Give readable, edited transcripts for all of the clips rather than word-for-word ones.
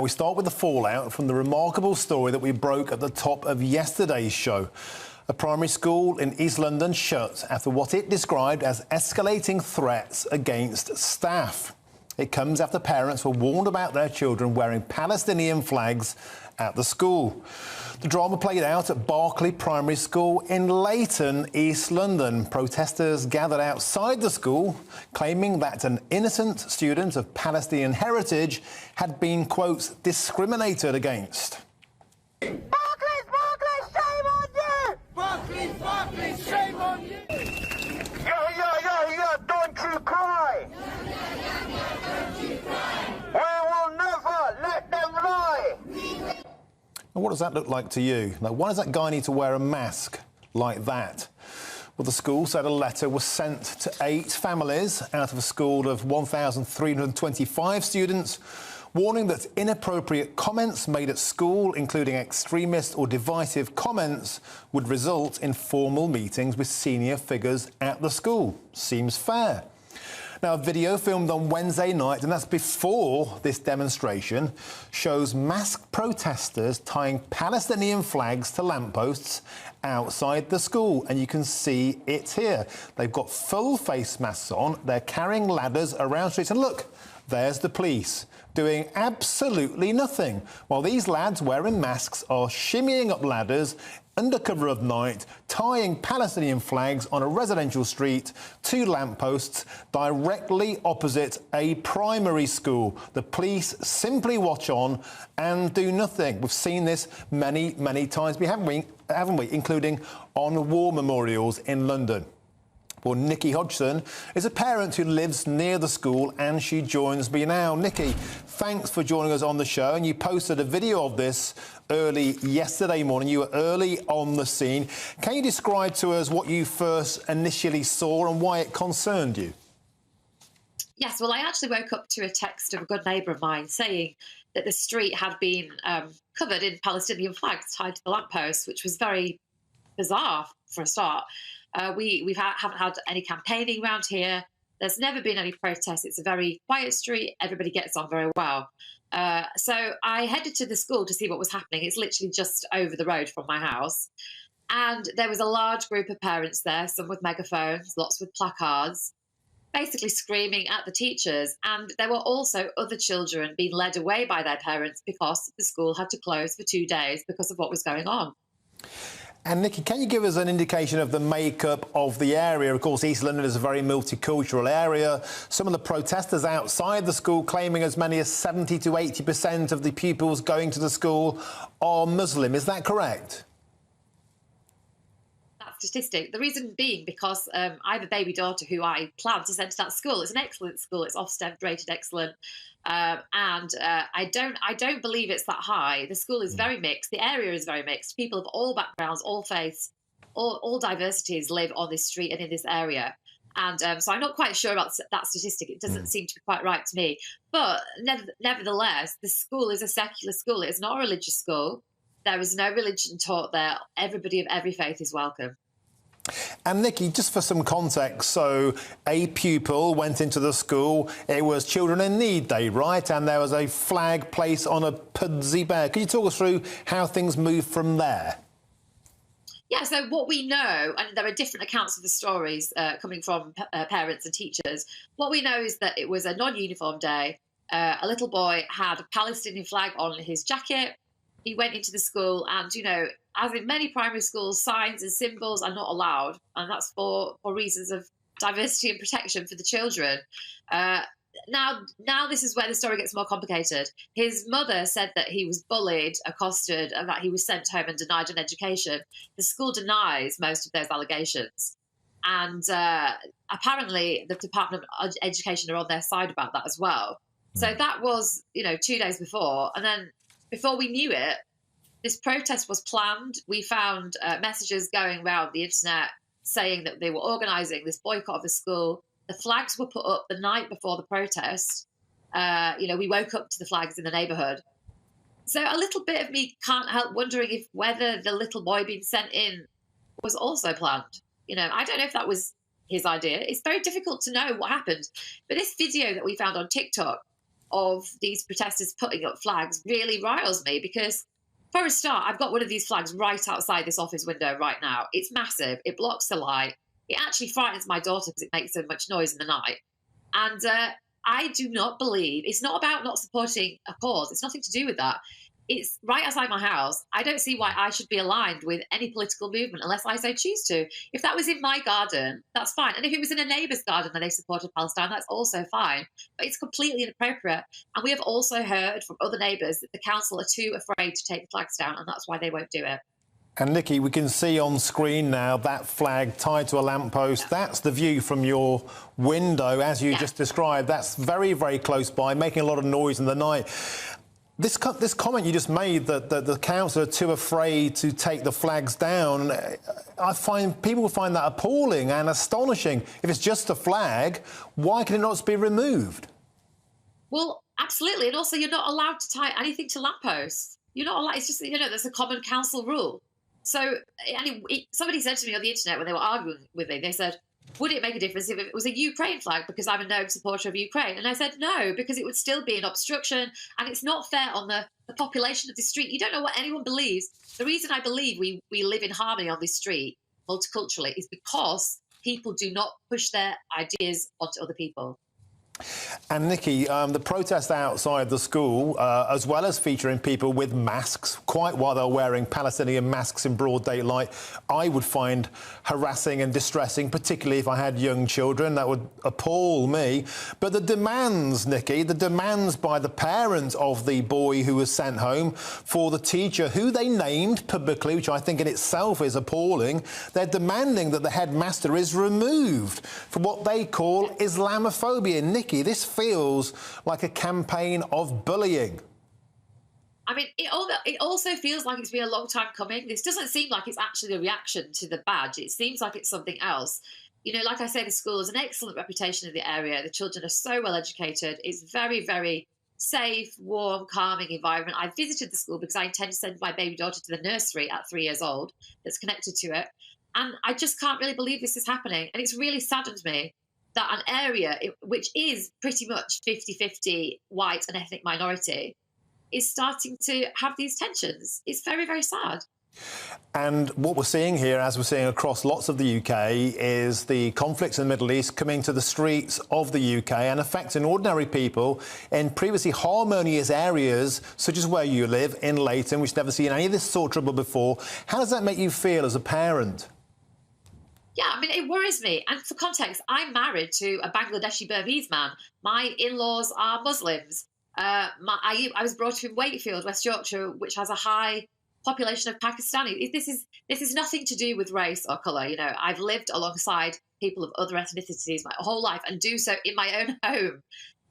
We start with the fallout from the remarkable story that we broke at the top of yesterday's show. A primary school in East London shut after what it described as escalating threats against staff. It comes after parents were warned about their children wearing Palestinian flags at the school. The drama played out at Barclay Primary School in Leighton, East London. Protesters gathered outside the school, claiming that an innocent student of Palestinian heritage had been, quote, discriminated against. Barclay, shame on you! Barclay, shame on you! Yeah, don't you cry! We will never let them lie! And what does that look like to you? Now, why does that guy need to wear a mask like that? Well, the school said a letter was sent to 8 families out of a school of 1,325 students, warning that inappropriate comments made at school, including extremist or divisive comments, would result in formal meetings with senior figures at the school. Seems fair. Now, a video filmed on Wednesday night, and that's before this demonstration, shows masked protesters tying Palestinian flags to lampposts outside the school. And you can see it here. They've got full face masks on. They're carrying ladders around streets. And look, there's the police doing absolutely nothing, while these lads wearing masks are shimmying up ladders under cover of night, tying Palestinian flags on a residential street to lampposts directly opposite a primary school. The police simply watch on and do nothing. We've seen this many, many times, haven't we? Including on war memorials in London. Well, Nichi Hodgson is a parent who lives near the school, and she joins me now. Nichi, thanks for joining us on the show. And you posted a video of this early yesterday morning. You were early on the scene. Can you describe to us what you first initially saw and why it concerned you? Yes, well, I actually woke up to a text of a good neighbour of mine saying that the street had been covered in Palestinian flags tied to the lampposts, which was very bizarre for a start. We haven't had any campaigning around here. There's never been any protests. It's a very quiet street. Everybody gets on very well. So I headed to the school to see what was happening. It's literally just over the road from my house. And there was a large group of parents there, some with megaphones, lots with placards, basically screaming at the teachers. And there were also other children being led away by their parents because the school had to close for 2 days because of what was going on. And Nichi, can you give us an indication of the makeup of the area? Of course, East London is a very multicultural area. Some of the protesters outside the school claiming as many as 70 to 80% of the pupils going to the school are Muslim. Is that correct? That statistic. The reason being because I have a baby daughter who I plan to send to that school. It's an excellent school. It's Ofsted rated excellent. I don't believe it's that high. The school is very mixed. The area is very mixed. People of all backgrounds, all faiths, all diversities live on this street and in this area. And so I'm not quite sure about that statistic. It doesn't seem to be quite right to me. But nevertheless, the school is a secular school. It's not a religious school. There is no religion taught there. Everybody of every faith is welcome. And Nichi, just for some context, so a pupil went into the school. It was Children in Need Day, right? And there was a flag placed on a Pudsey bear. Can you talk us through how things moved from there? Yeah, so what we know, and there are different accounts of the stories coming from parents and teachers, what we know is that it was a non-uniform day. A little boy had a Palestinian flag on his jacket. He went into the school and, you know, as in many primary schools, signs and symbols are not allowed. And that's for reasons of diversity and protection for the children. Now this is where the story gets more complicated. His mother said that he was bullied, accosted, and that he was sent home and denied an education. The school denies most of those allegations. And apparently the Department of Education are on their side about that as well. So that was, you know, 2 days before. And then before we knew it, this protest was planned. We found messages going around the internet saying that they were organising this boycott of the school. The flags were put up the night before the protest. We woke up to the flags in the neighbourhood. So a little bit of me can't help wondering whether the little boy being sent in was also planned. You know, I don't know if that was his idea. It's very difficult to know what happened. But this video that we found on TikTok of these protesters putting up flags really riles me because, for a start, I've got one of these flags right outside this office window right now. It's massive. It blocks the light. It actually frightens my daughter because it makes so much noise in the night. And I do not believe, it's not about not supporting a cause. It's nothing to do with that. It's right outside my house. I don't see why I should be aligned with any political movement unless I so choose to. If that was in my garden, that's fine. And if it was in a neighbour's garden and they supported Palestine, that's also fine. But it's completely inappropriate. And we have also heard from other neighbours that the council are too afraid to take the flags down, and that's why they won't do it. And Nichi, we can see on screen now that flag tied to a lamppost. Yeah. That's the view from your window, as you just described. That's very, very close by, making a lot of noise in the night. This comment you just made that the council are too afraid to take the flags down, I find people will find that appalling and astonishing. If it's just a flag, why can it not be removed? Well, absolutely. And also, you're not allowed to tie anything to lampposts. You're not allowed. It's just, there's a common council rule. So somebody said to me on the internet when they were arguing with me, they said, would it make a difference if it was a Ukraine flag because I'm a known supporter of Ukraine? And I said, no, because it would still be an obstruction and it's not fair on the population of the street. You don't know what anyone believes. The reason I believe we live in harmony on this street multiculturally is because people do not push their ideas onto other people. And Nichi, the protest outside the school, as well as featuring people with masks, quite while they're wearing Palestinian masks in broad daylight, I would find harassing and distressing, particularly if I had young children. That would appall me. But the demands, Nichi, the demands by the parent of the boy who was sent home for the teacher, who they named publicly, which I think in itself is appalling, they're demanding that the headmaster is removed for what they call Islamophobia. Nichi, this feels like a campaign of bullying. I mean, it also feels like it's been a long time coming. This doesn't seem like it's actually a reaction to the badge. It seems like it's something else. Like I say, the school has an excellent reputation in the area. The children are so well educated. It's very, very safe, warm, calming environment. I visited the school because I intend to send my baby daughter to the nursery at 3 years old that's connected to it. And I just can't really believe this is happening. And it's really saddened me that an area which is pretty much 50-50 white and ethnic minority is starting to have these tensions. It's very, very sad. And what we're seeing here, as we're seeing across lots of the UK, is the conflicts in the Middle East coming to the streets of the UK and affecting ordinary people in previously harmonious areas, such as where you live, in Leighton, which never seen any of this sort of trouble before. How does that make you feel as a parent? Yeah, I mean, it worries me. And for context, I'm married to a Bangladeshi Burmese man. My in-laws are Muslims. I was brought up in Wakefield, West Yorkshire, which has a high population of Pakistani. This is nothing to do with race or colour. I've lived alongside people of other ethnicities my whole life and do so in my own home.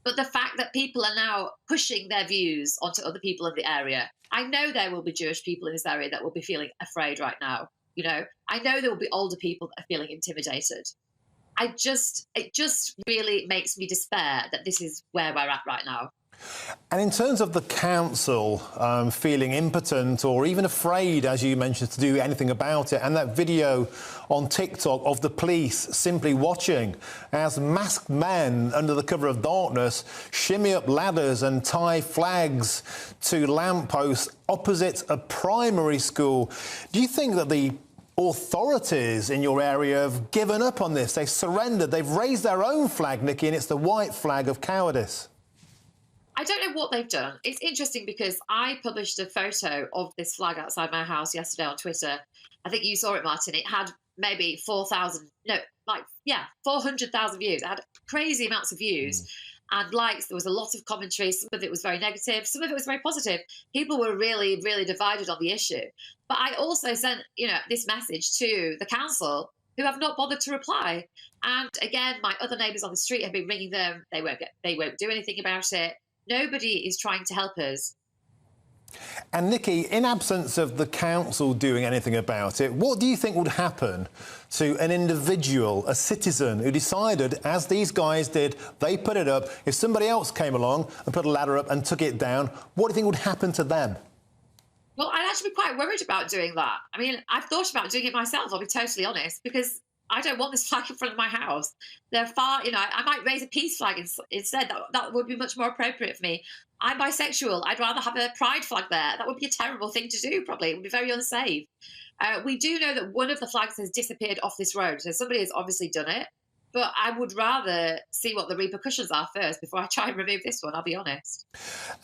But the fact that people are now pushing their views onto other people in the area, I know there will be Jewish people in this area that will be feeling afraid right now. I know there will be older people that are feeling intimidated. It just really makes me despair that this is where we're at right now. And in terms of the council feeling impotent or even afraid, as you mentioned, to do anything about it, and that video on TikTok of the police simply watching as masked men under the cover of darkness shimmy up ladders and tie flags to lampposts opposite a primary school. Do you think that the authorities in your area have given up on this? They've surrendered. They've raised their own flag, Nichi, and it's the white flag of cowardice. I don't know what they've done. It's interesting because I published a photo of this flag outside my house yesterday on Twitter. I think you saw it, Martin. It had maybe 400,000 views. It had crazy amounts of views and likes. There was a lot of commentary. Some of it was very negative. Some of it was very positive. People were really, really divided on the issue. But I also sent, this message to the council, who have not bothered to reply. And again, my other neighbours on the street have been ringing them. They won't do anything about it. Nobody is trying to help us. And Nichi, in absence of the council doing anything about it, what do you think would happen to an individual, a citizen, who decided, as these guys did, they put it up? If somebody else came along and put a ladder up and took it down, what do you think would happen to them? Well, I'd actually be quite worried about doing that. I mean, I've thought about doing it myself, I'll be totally honest, because I don't want this flag in front of my house. They're far, I might raise a peace flag instead. That would be much more appropriate for me. I'm bisexual. I'd rather have a pride flag there. That would be a terrible thing to do, probably. It would be very unsafe. We do know that one of the flags has disappeared off this road, so somebody has obviously done it. But I would rather see what the repercussions are first before I try and remove this one, I'll be honest.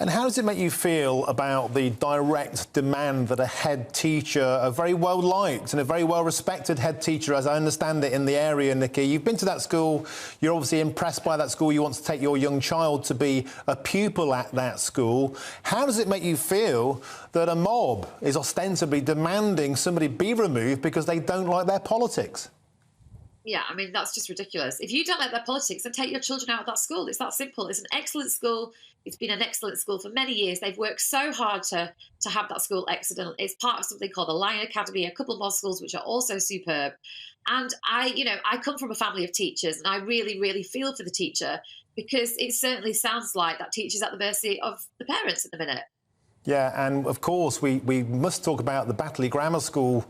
And how does it make you feel about the direct demand that a head teacher, a very well-liked and a very well-respected head teacher, as I understand it, in the area, Nichi, you've been to that school, you're obviously impressed by that school, you want to take your young child to be a pupil at that school. How does it make you feel that a mob is ostensibly demanding somebody be removed because they don't like their politics? Yeah, I mean, that's just ridiculous. If you don't like their politics, then take your children out of that school. It's that simple. It's an excellent school. It's been an excellent school for many years. They've worked so hard to have that school excellent. It's part of something called the Lion Academy, a couple more schools which are also superb. And I come from a family of teachers, and I really, really feel for the teacher, because it certainly sounds like that teacher's at the mercy of the parents at the minute. Yeah, and of course we must talk about the Battley Grammar School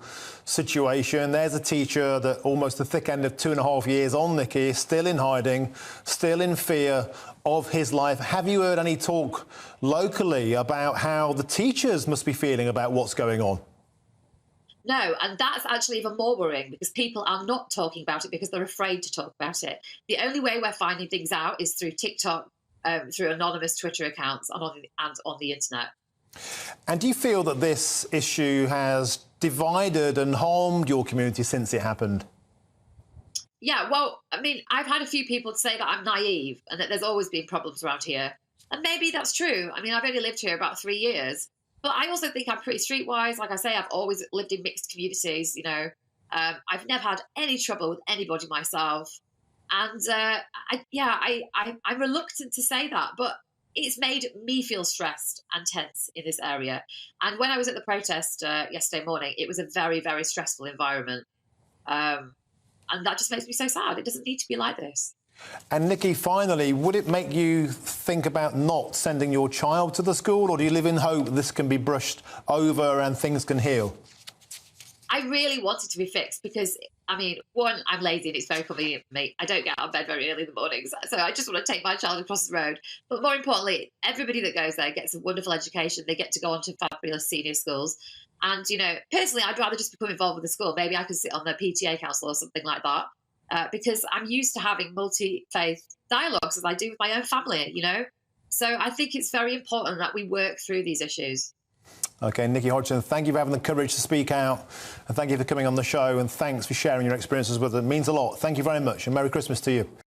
situation. There's a teacher that almost the thick end of 2.5 years on, Nichi, is still in hiding, still in fear of his life. Have you heard any talk locally about how the teachers must be feeling about what's going on? No, and that's actually even more worrying, because people are not talking about it because they're afraid to talk about it. The only way we're finding things out is through TikTok, through anonymous Twitter accounts, and on the internet. And do you feel that this issue has divided and harmed your community since it happened? Yeah, well, I mean, I've had a few people say that I'm naive and that there's always been problems around here. And maybe that's true. I mean, I've only lived here about 3 years. But I also think I'm pretty streetwise. Like I say, I've always lived in mixed communities, I've never had any trouble with anybody myself. And I'm reluctant to say that, but it's made me feel stressed and tense in this area. And when I was at the protest yesterday morning, it was a very, very stressful environment. And that just makes me so sad. It doesn't need to be like this. And Nichi, finally, would it make you think about not sending your child to the school, or do you live in hope this can be brushed over and things can heal? I really want it to be fixed because, I mean, one, I'm lazy and it's very convenient for me. I don't get out of bed very early in the mornings, so I just want to take my child across the road. But more importantly, everybody that goes there gets a wonderful education. They get to go on to fabulous senior schools. And, personally, I'd rather just become involved with the school. Maybe I could sit on the PTA council or something like that, because I'm used to having multi-faith dialogues as I do with my own family, So I think it's very important that we work through these issues. OK, Nichi Hodgson, thank you for having the courage to speak out, and thank you for coming on the show, and thanks for sharing your experiences with us. It means a lot. Thank you very much, and Merry Christmas to you.